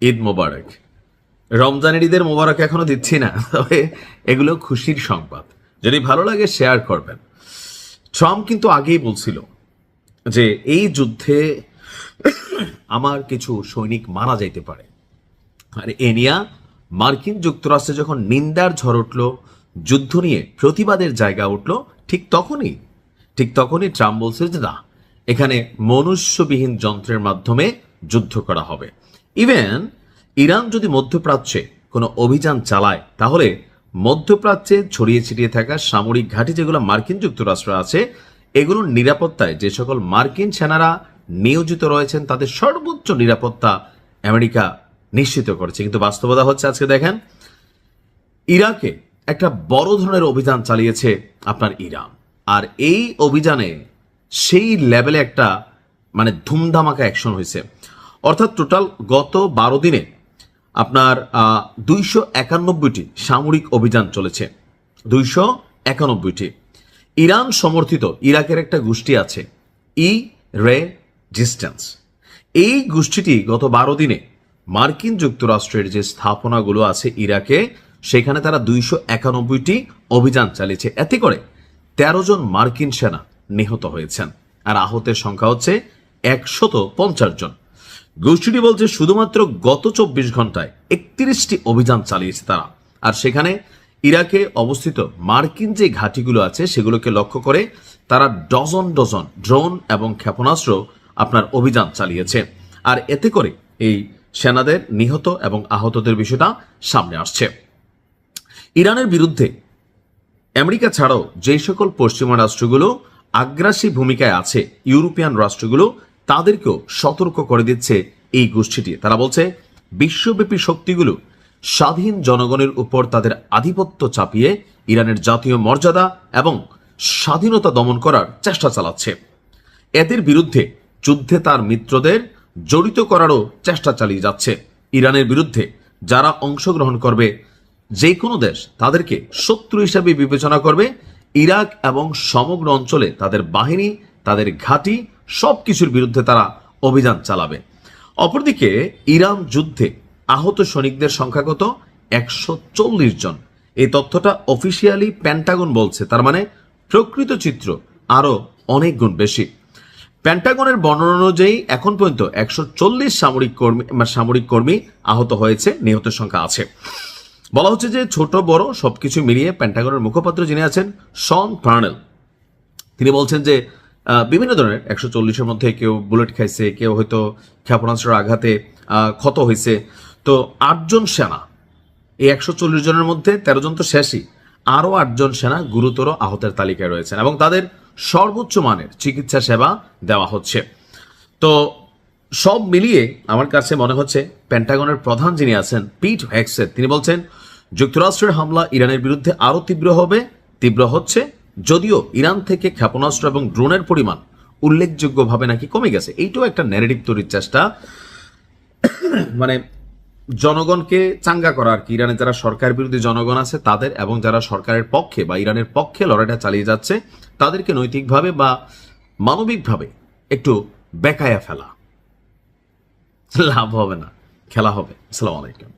ঈদ মোবারক। রমজানের ঈদের মোবারক এখনো দিচ্ছি না, তবে এগুলো খুশির সংবাদ। যদি ভালো লাগে শেয়ার করবেন। ট্রাম্প কিন্তু আগেই বলছিল যে এই যুদ্ধে আমার কিছু সৈনিক মারা যাইতে পারে। আর এ নিয়ে মার্কিন যুক্তরাষ্ট্রে যখন নিন্দার ঝড় উঠল, যুদ্ধ নিয়ে প্রতিবাদের জায়গা উঠল, ঠিক তখনই ট্রাম্প বলছে যে না, এখানে মনুষ্যবিহীন যন্ত্রের মাধ্যমে যুদ্ধ করা হবে। ইভেন ইরান যদি মধ্যপ্রাচ্যে কোনো অভিযান চালায়, তাহলে মধ্যপ্রাচ্যে ছড়িয়ে ছিটিয়ে থাকা সামরিক ঘাঁটি যেগুলো মার্কিন যুক্তরাষ্ট্র আছে, এগুলোর নিরাপত্তায় যে সকল মার্কিন সেনারা নিয়োজিত রয়েছেন তাদের সর্বোচ্চ নিরাপত্তা আমেরিকা নিশ্চিত করেছে। কিন্তু বাস্তবতা হচ্ছে, আজকে দেখেন ইরাকে একটা বড় ধরনের অভিযান চালিয়েছে আপনার ইরান। আর এই অভিযানে সেই লেভেলে একটা ধুমধামাকা অ্যাকশন হয়েছে। অর্থাৎ টোটাল গত 12 দিনে আপনার 291টি সামরিক অভিযান চলেছে। 291টি। ইরান সমর্থিত ইরাকের একটা গোষ্ঠী আছে, রেজিস্ট্যান্স। এই গোষ্ঠীটি গত 12 দিনে মার্কিন যুক্তরাষ্ট্রের যে স্থাপনাগুলো আছে ইরাকে, সেখানে তারা 291টি অভিযান চালিয়েছে। এতে করে 13 জন মার্কিন সেনা নিহত হয়েছেন, আর আহতের সংখ্যা হচ্ছে 150 জন। গোষ্ঠীটি বলছে শুধুমাত্র গত 24 ঘন্টায় 31টি অভিযান চালিয়েছে তারা। আর সেখানে ইরাকে অবস্থিত মার্কিন যে ঘাঁটিগুলো আছে সেগুলোকে লক্ষ্য করে তারা ডজন ডজন ড্রোন এবং ক্ষেপণাস্ত্র আপনার অভিযান চালিয়েছে। আর এতে করে এই সেনাদের নিহত এবং আহতদের বিষয়টা সামনে আসছে। ইরানের বিরুদ্ধে আমেরিকা ছাড়াও যে সকল পশ্চিমা রাষ্ট্রগুলো আগ্রাসী ভূমিকায় আছে, ইউরোপিয়ান রাষ্ট্রগুলো তাদেরকেও সতর্ক করে দিচ্ছে এই গোষ্ঠীটি। তারা বলছে বিশ্বব্যাপী শক্তিগুলো স্বাধীন জনগণের উপর তাদের আধিপত্য চাপিয়ে ইরানের জাতীয় মর্যাদা এবং স্বাধীনতা দমন করার চেষ্টা চালাচ্ছে। এদের বিরুদ্ধে যুদ্ধে তার মিত্রদের জড়িত করারও চেষ্টা চালিয়ে যাচ্ছে। ইরানের বিরুদ্ধে যারা অংশগ্রহণ করবে, যে কোনো দেশ তাদেরকে শত্রু হিসাবে বিবেচনা করবে। ইরাক এবং সমগ্র অঞ্চলে তাদের বাহিনী, তাদের ঘাঁটি সবকিছুর বিরুদ্ধে তারা অভিযান চালাবে। অপরদিকে ইরান যুদ্ধে আহত সৈনিকদের সংখ্যা কত? 140 জন। এই তথ্যটা অফিসিয়ালি পেন্টাগন বলছে, তার মানে প্রকৃত চিত্র আরো অনেক গুণ বেশি। পেন্টাগনের বর্ণনা অনুযায়ী এখন পর্যন্ত 140 সামরিক কর্মী আহত হয়েছে, নিহতের সংখ্যা আছে। বলা হচ্ছে যে ছোট বড় সবকিছু মিলিয়ে পেন্টাগনের মুখপাত্র যিনি আছেন শন পার্নেল, তিনি বলছেন যে বিভিন্ন ধরনের 140-এর মধ্যে কেউ বুলেট খাইছে, কেউ হয়তো ক্ষেপণাস্ত্রের আঘাতে ক্ষত হয়েছে। তো 8 জন সেনা, এই 140 জনের মধ্যে 13 জন তো শেষই, আরো 8 জন সেনা গুরুতর আহতের তালিকায় রয়েছেন এবং তাদের সর্বোচ্চ মানের চিকিৎসা সেবা দেওয়া হচ্ছে। তো সব মিলিয়ে আমার কাছে মনে হচ্ছে পেন্টাগনের প্রধান যিনি আছেন পিট হেগসেট, তিনি বলছেন যুক্তরাষ্ট্রের হামলা ইরানের বিরুদ্ধে আরো তীব্র হচ্ছে, যদিও ইরান থেকে ক্ষেপণাস্ত্র এবং ড্রোনের পরিমাণ উল্লেখযোগ্যভাবে নাকি কমে গেছে। এইটাও একটা ন্যারেটিভ তৈরির চেষ্টা, জনগণকে চাঙ্গা করা আর কি। ইরানের যারা সরকার বিরোধী জনগণ আছে তাদের, এবং যারা সরকারের পক্ষে বা ইরানের পক্ষে লড়াইটা চালিয়ে যাচ্ছে তাদেরকে নৈতিকভাবে বা মানবিকভাবে একটু বেকায়া ফেলা। লাভ হবে না, খেলা হবে। আসসালামু আলাইকুম।